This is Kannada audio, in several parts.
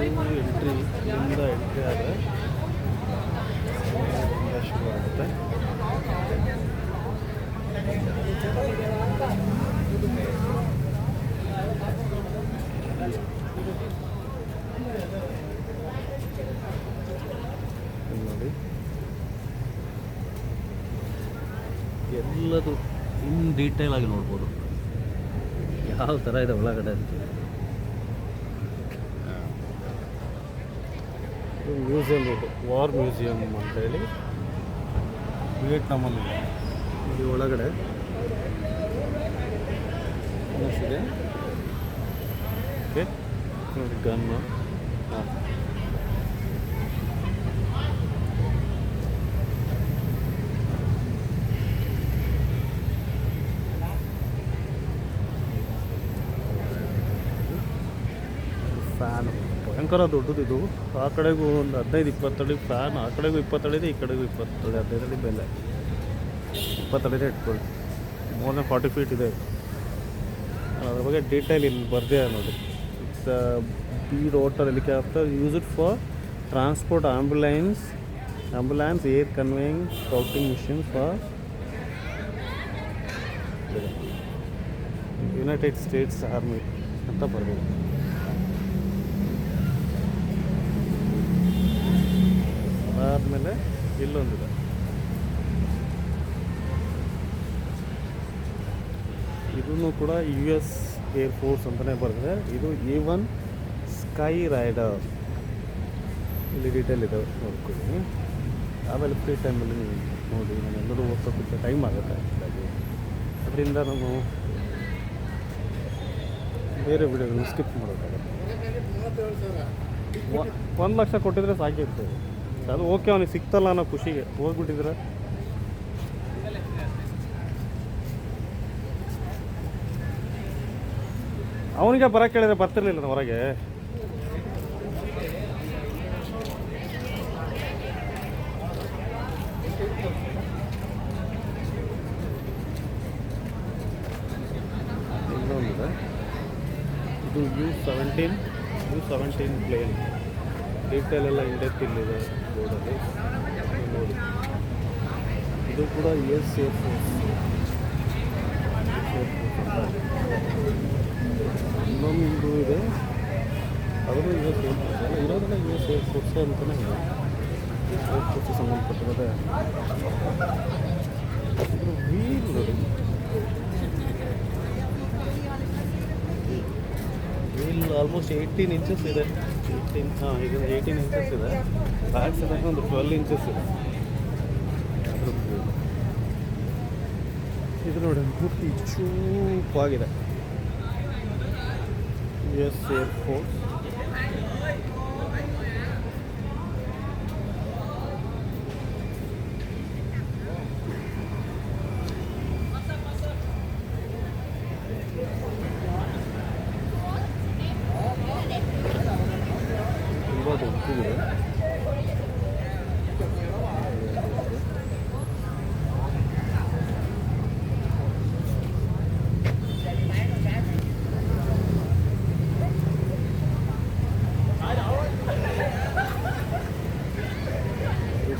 ಎಂಟ್ರಿ ಇಲ್ಲಿಂದ ಎಂಟ್ರಿ ಆದರೆ ಶುರು ಆಗುತ್ತೆ. ನೋಡಿ ಎಲ್ಲದು ಇನ್ ಡೀಟೇಲ್ ಆಗಿ ನೋಡ್ಬೋದು ಯಾವ ಥರ ಇದೆ ಒಳಗಡೆ ಅಂತ. ಮ್ಯೂಸಿಯಂ ಇದು ವಾರ್ ಮ್ಯೂಸಿಯಂ ಅಂತೇಳಿ ವಿಯೆಟ್ನಾಮಲ್ಲಿ ಇಲ್ಲಿ ಒಳಗಡೆ ಇದೆ. ಓಕೆ ನೋಡಿ ಗನ್ನು. ಹಾಂ ಫ್ಯಾನು ಭಯಂಕರ ದೊಡ್ಡದಿದು. ಆ ಕಡೆಗೂ ಒಂದು 15-20 ಅಡಿ ಫ್ಯಾನ್, ಆ ಕಡೆಗೂ 20 ಅಡಿ ಇದೆ, ಈ ಕಡೆಗೂ 20 ಅಡಿ, 15 ಅಡಿ ಬೆಲೆ, 20 ಅಡಿದೆ ಇಟ್ಕೊಳ್ಳಿ. ಮೋರ್ ದೆನ್ 40 ಫೀಟ್ ಇದೆ. ಅದ್ರ ಬಗ್ಗೆ ಡೀಟೇಲ್ ಇಲ್ಲಿ ಬರ್ದೇ ನೋಡಿ. It's bead water helicopter use it for transport ambulance air conveying scouting mission for United States Army ಅಂತ ಬರ್ಬೋದು. ಆದಮೇಲೆ ಇಲ್ಲೊಂದಿದೆ, ಇದನ್ನು ಕೂಡ US ಏರ್ಫೋರ್ಸ್ ಅಂತಲೇ ಬರೆದಿದೆ. ಇದು A1 ಸ್ಕೈ ರೈಡರ್. ಇಲ್ಲಿ ಡೀಟೇಲ್ ಇದೆ ನೋಡ್ಕೊಳ್ಳಿ. ಆಮೇಲೆ ಫ್ರೀ ಟೈಮಲ್ಲಿ ನೀವು ನೋಡಿ. ನಾನು ಎಲ್ಲರೂ ಓದ್ಸೋದಕ್ಕೆ ಟೈಮ್ ಆಗುತ್ತೆ ಹಾಗಾಗಿ ಅದರಿಂದ ನಾನು ಬೇರೆ ವಿಡಿಯೋಗಳನ್ನ ಸ್ಕಿಪ್ ಮಾಡೋಕ್ಕಾಗುತ್ತೆ. 1 ಲಕ್ಷ ಕೊಟ್ಟಿದ್ರೆ ಸಾಕಿರ್ತದೆ. ಅದು ಓಕೆ, ಅವನಿಗೆ ಸಿಕ್ತಲ್ಲ ಅನ್ನೋ ಖುಷಿಗೆ ಹೋಗ್ಬಿಟ್ಟಿದ್ರೆ. ಅವನಿಗೆ ಬರೋಕ್ಕೆ ಕೇಳಿದ್ರೆ ಬರ್ತಿರ್ಲಿಲ್ಲ ಹೊರಗೆ. ಇನ್ನೊಂದಿದೆ, ಇದು U-17 ಪ್ಲೇನ್. ಡೀಟೇಲ್ ಎಲ್ಲ ಇಂಡೆಪ್ತ್ ಇಲ್ಲಿದೆ ಬೋರ್ಡಲ್ಲಿ ನೋಡಿ. ಇದು ಕೂಡ US ಏರ್ಫೋರ್ಸ್. ಇನ್ನೊಂದು ಇದೆ, ಅದನ್ನು US ಏರ್ಫೋರ್ಸ್ ಅಲ್ಲ, ಇರೋದನ್ನ US ಏರ್ಫೋರ್ಸೇ ಅಂತಲೇ ಇದೆ. ಏರ್ಫೋರ್ಸ್ ಸಂಬಂಧಪಟ್ಟಿರೋದೆ. ಇದ್ರ ವೀಲ್ ನೋಡಿ, ವೀಲ್ ಆಲ್ಮೋಸ್ಟ್ 18 ಇಂಚಸ್ ಇದೆ. 18 ಇಂಚಸ್ ಇದೆ. ಬ್ಯಾಕ್ ಸೈಡ್ ಒಂದು 12 ಇಂಚಸ್ ಇದೆ. ಇದು ನೋಡಿ ಪೂರ್ತಿ ಚೂಪಾಗಿದೆ. US air force. ತುಂಬ ದೊಡ್ಡದಿದೆ.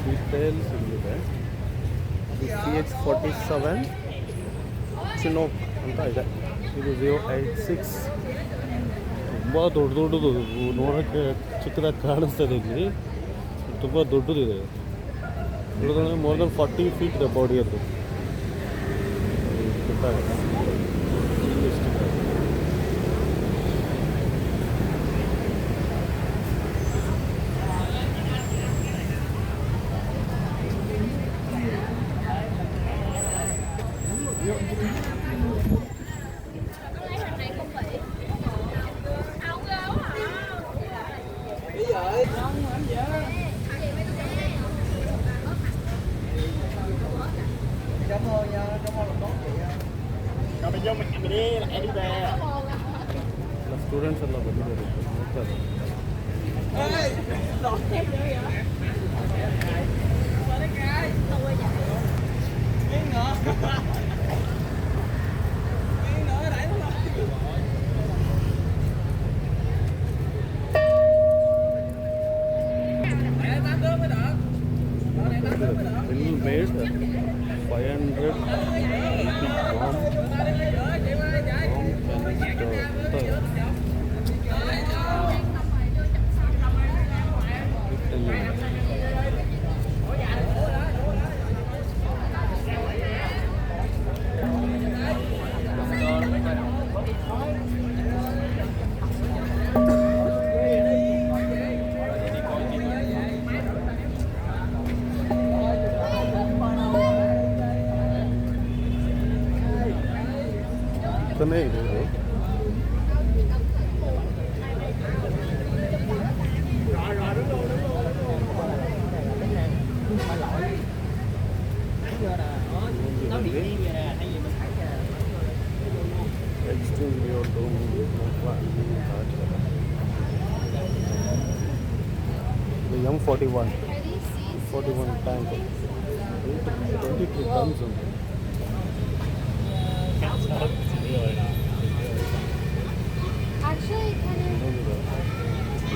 ಡೀಟೇಲ್ಸ್ ಇಲ್ಲಿದೆ. ಇದು CH-47 ಚಿನೋಕ್ ಅಂತ ಇದೆ. ಇದು 086. ತುಂಬ ದೊಡ್ಡದು, ನೋಡೋಕ್ಕೆ ಚಿಕ್ಕದಾಗಿ ಕಾಣಿಸ್ತದೆ. ಇಲ್ಲಿ ತುಂಬ ದೊಡ್ಡದಿದೆ. ದೊಡ್ಡದಂದರೆ ಮೋರ್ ದೆನ್ 40 ಫೀಟ್ ಇದೆ ಬಾಡಿ. ಅದು ಗೊತ್ತಾಗುತ್ತೆ. ಸ್ಟೂಡೆಂಟ್ಸ್ ಎಲ್ಲ ಬಂದಿದ್ದಾರೆ ನೋಡ್ತಾರೆ. M41 41 ಟ್ಯಾಂಕ್ 23 ಟನ್ಸ್ ಉಂಟು. Actually, kind of. ಇನ್ನೊಂದಿದೆ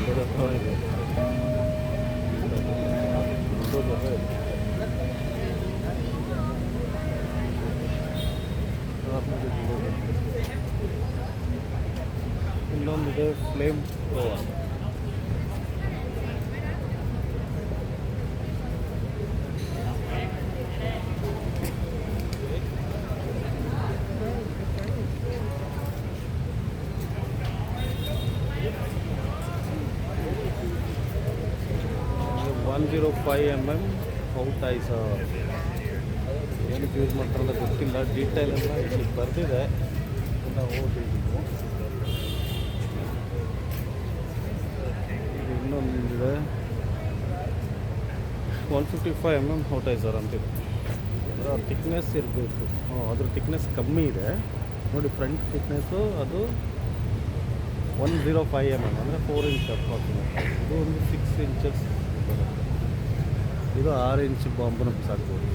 ದೊಡ್ಡ ಹತ್ರ ಇದೆ ದೊಡ್ಡದು ಇದೆ. ಇನ್ನೊಂದಿದೆ ಫ್ಲೇಮ್ ಪ್ರೋ ಅಂತ. ಒನ್ 105 mm ಔಟ್ ಐಸ್ ಏನಕ್ಕೆ ಯೂಸ್ ಮಾಡ್ತಾರೆ ಅಂತ ಗೊತ್ತಿಲ್ಲ. ಡೀಟೇಲ್ ಎಲ್ಲ ಇಲ್ಲಿ ಬರ್ತಿದೆ, ಎಲ್ಲ ಓದಿದ್ದು. ಇದು ಇನ್ನೊಂದಿದೆ 155 mm ಔಟೈಸರ್ ಅಂತಿದೆ. ಅದರ ಥಿಕ್ನೆಸ್ ಇರಬೇಕು. ಅದ್ರ ಥಿಕ್ನೆಸ್ ಕಮ್ಮಿ ಇದೆ ನೋಡಿ. ಫ್ರಂಟ್ ಥಿಕ್ನೆಸ್ಸು ಅದು 105 mm ಅಂದರೆ 4 ಇಂಚ್ ಅಪ್ರಾಕ್ಸಿಮೇಟ್. ಇದು ಒಂದು 6 ಇಂಚಸ್ ಬರುತ್ತೆ. ಇದು 6 ಇಂಚ್ ಬಾಂಬನ್ನು ಬಿಸಾಕ್ಬೋದು.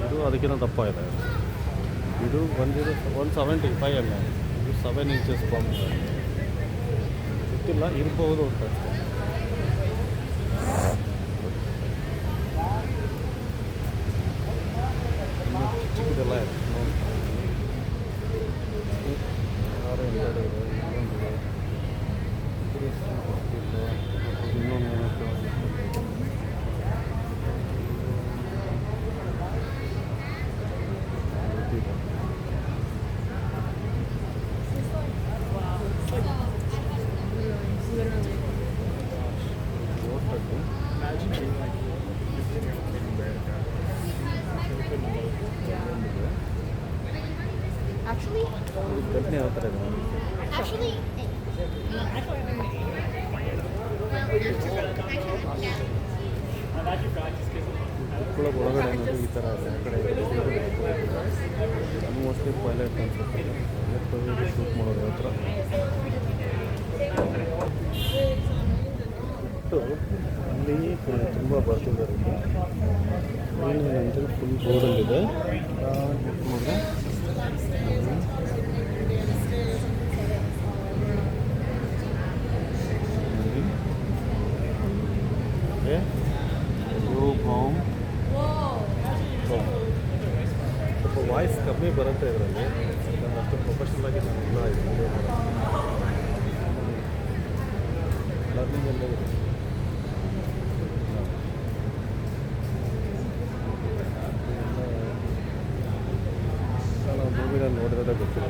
ಇದು ಅದಕ್ಕಿಂತ ದಪ್ಪ ಇದೆ. ಇದು 175 mm. ಇದು 7 ಇಂಚಸ್ ಬಾಂಬ್. ಗೊತ್ತಿಲ್ಲ, ಇರ್ಬೋದು ಅಂತ ಅಷ್ಟೇ. ಇನ್ನು ಚಿಕ್ಕದೆಲ್ಲ ಇದೆ ನೋಡಿ. 6 2 ಇದೆ. ಇನ್ನೊಂದಿದೆ ಗೊತ್ತಿಲ್ಲ. ಇನ್ನೊಂದು Actually, ಕಂಪ್ನಿ ಯಾವ ಥರ ಇದೆ ನೋಡಿ. actually. ಕುತ್ಕೊಳ್ಳೋಕೆ ಒಳಗಡೆ ಅನ್ನೋದು ಈ ಥರ ಇದೆ. ಆ ಕಡೆ ಮೋಸ್ಟ್ಲಿ ಪೈಲಟ್ ಅನ್ಸುತ್ತೆ. ಶೂಟ್ ಮಾಡೋದು ಯಾವ ಥರ ಅಲ್ಲಿ ತುಂಬ ಬರ್ತಿದ್ದಾರೆ. ಏನಂತೇಳಿ ಫುಲ್ ಬೋರ್ಡಲ್ಲಿದೆ. ಹೋಮ್ ಸ್ವಲ್ಪ ವಾಯ್ಸ್ ಕಮ್ಮಿ ಬರುತ್ತೆ ಇದರಲ್ಲಿ. ಯಾಕಂದ್ರೆ ಅಷ್ಟು ಪ್ರೊಫೆಷ್ನಲ್ ಆಗಿ ನಾನೆಲ್ಲ ವಿಡಿಯೋ ಲರ್ನಿಂಗ್ ಎಲ್ಲ ಇದೆ. ನಾವು ಮೂವಿನಲ್ಲಿ ನೋಡಿರೋದೇ ಗೊತ್ತಿಲ್ಲ.